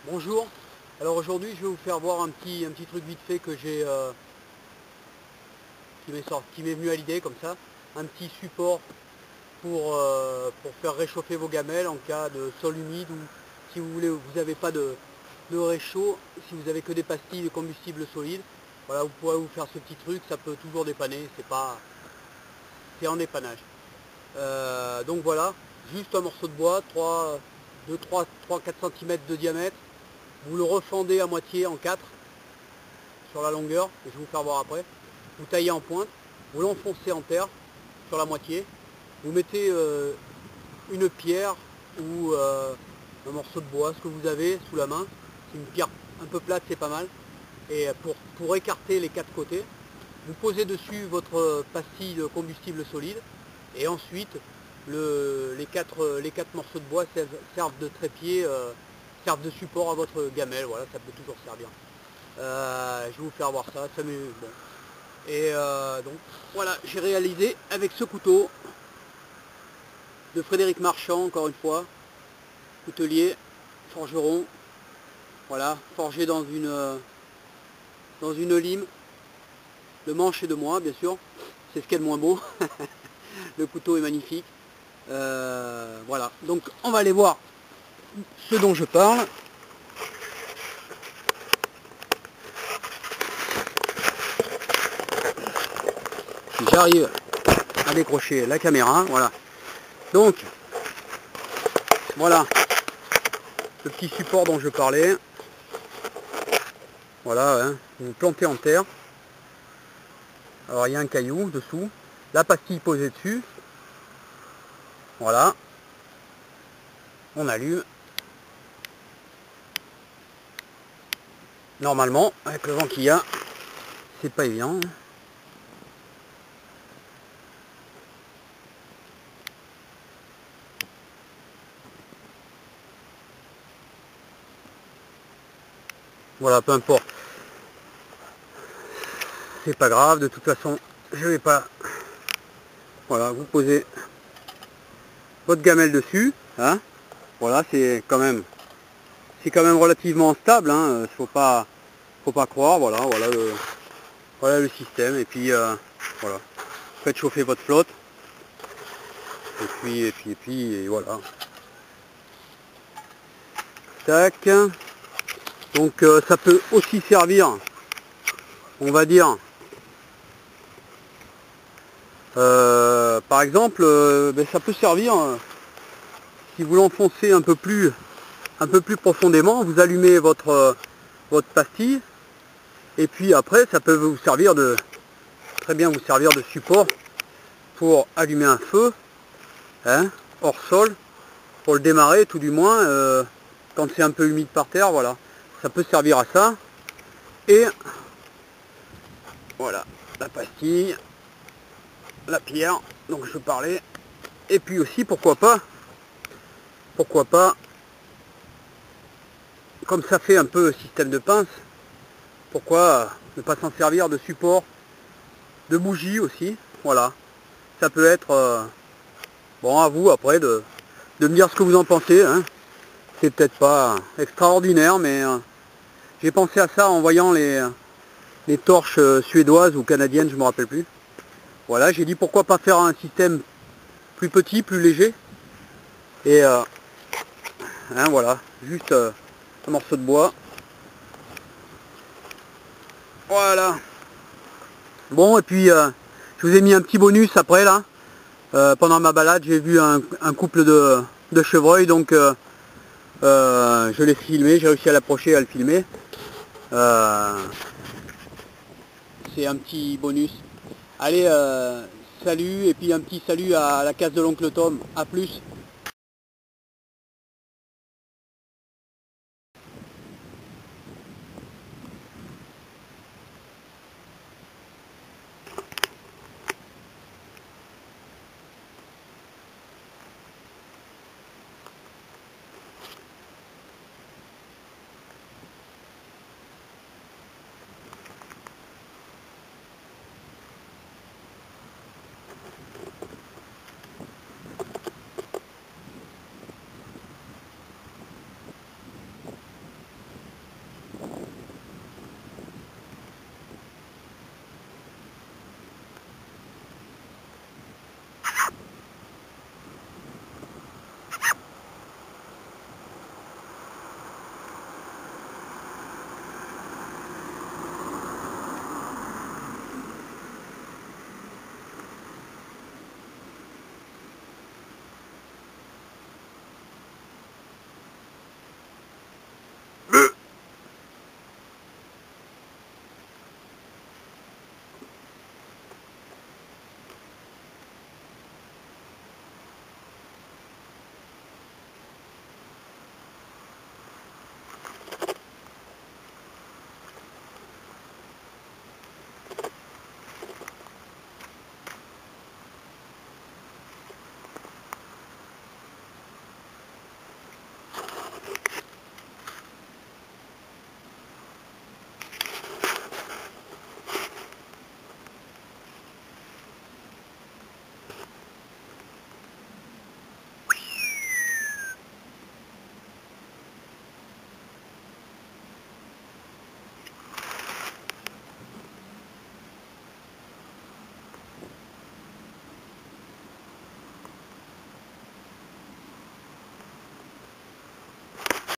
Bonjour, alors aujourd'hui je vais vous faire voir un petit truc vite fait que j'ai qui m'est venu à l'idée comme ça, un petit support pour faire réchauffer vos gamelles en cas de sol humide ou si vous voulez vous n'avez pas de réchaud, si vous avez que des pastilles de combustible solide, voilà vous pourrez vous faire ce petit truc, ça peut toujours dépanner, c'est en dépannage. Donc voilà, juste un morceau de bois, 3-4 cm de diamètre. Vous le refendez à moitié en 4 sur la longueur, et je vais vous faire voir après. Vous taillez en pointe, vous l'enfoncez en terre sur la moitié. Vous mettez une pierre ou un morceau de bois, ce que vous avez sous la main. C'est une pierre un peu plate, c'est pas mal. Et pour écarter les 4 côtés, vous posez dessus votre pastille de combustible solide. Et ensuite, les quatre morceaux de bois servent de trépied, servent de support à votre gamelle. Voilà, ça peut toujours servir. Je vais vous faire voir ça, bon. Et donc voilà, j'ai réalisé avec ce couteau de Frédéric Marchand, encore une fois, coutelier, forgeron, voilà, forgé dans une lime. Le manche est de moi, bien sûr, c'est ce qui est le moins beau. Le couteau est magnifique. Voilà, donc on va aller voir ce dont je parle. Si j'arrive à décrocher la caméra, voilà. Donc, voilà, le petit support dont je parlais. Voilà, hein, vous plantez en terre. Alors il y a un caillou dessous, la pastille posée dessus. Voilà, on allume. Normalement, avec le vent qu'il y a, c'est pas évident. Voilà, peu importe. C'est pas grave, de toute façon, je vais pas... Voilà, vous posez votre gamelle dessus. Hein, voilà, c'est quand même relativement stable. Hein, faut pas croire. Voilà le système. Et puis, voilà. Faites chauffer votre flotte. Et puis, et voilà. Tac. Donc ça peut aussi servir, on va dire, par exemple, ça peut servir, si vous l'enfoncez un peu plus profondément, vous allumez votre pastille, et puis après ça peut vous servir très bien vous servir de support pour allumer un feu, hein, hors sol, pour le démarrer tout du moins, quand c'est un peu humide par terre, voilà. Ça peut servir à ça. Et voilà, la pastille, la pierre dont je parlais. Et puis aussi, pourquoi pas, comme ça fait un peu système de pince, pourquoi ne pas s'en servir de support, de bougie aussi. Voilà, ça peut être, bon, à vous après de me dire ce que vous en pensez. Hein. C'est peut-être pas extraordinaire, mais j'ai pensé à ça en voyant les torches suédoises ou canadiennes, je me rappelle plus. Voilà, j'ai dit pourquoi pas faire un système plus petit, plus léger. Et hein, voilà, juste un morceau de bois. Voilà. Bon, et puis je vous ai mis un petit bonus après là. Pendant ma balade, j'ai vu un couple de chevreuils, donc je l'ai filmé, j'ai réussi à l'approcher et à le filmer. C'est un petit bonus. Allez, salut, et puis un petit salut à la case de l'oncle Tom. A plus.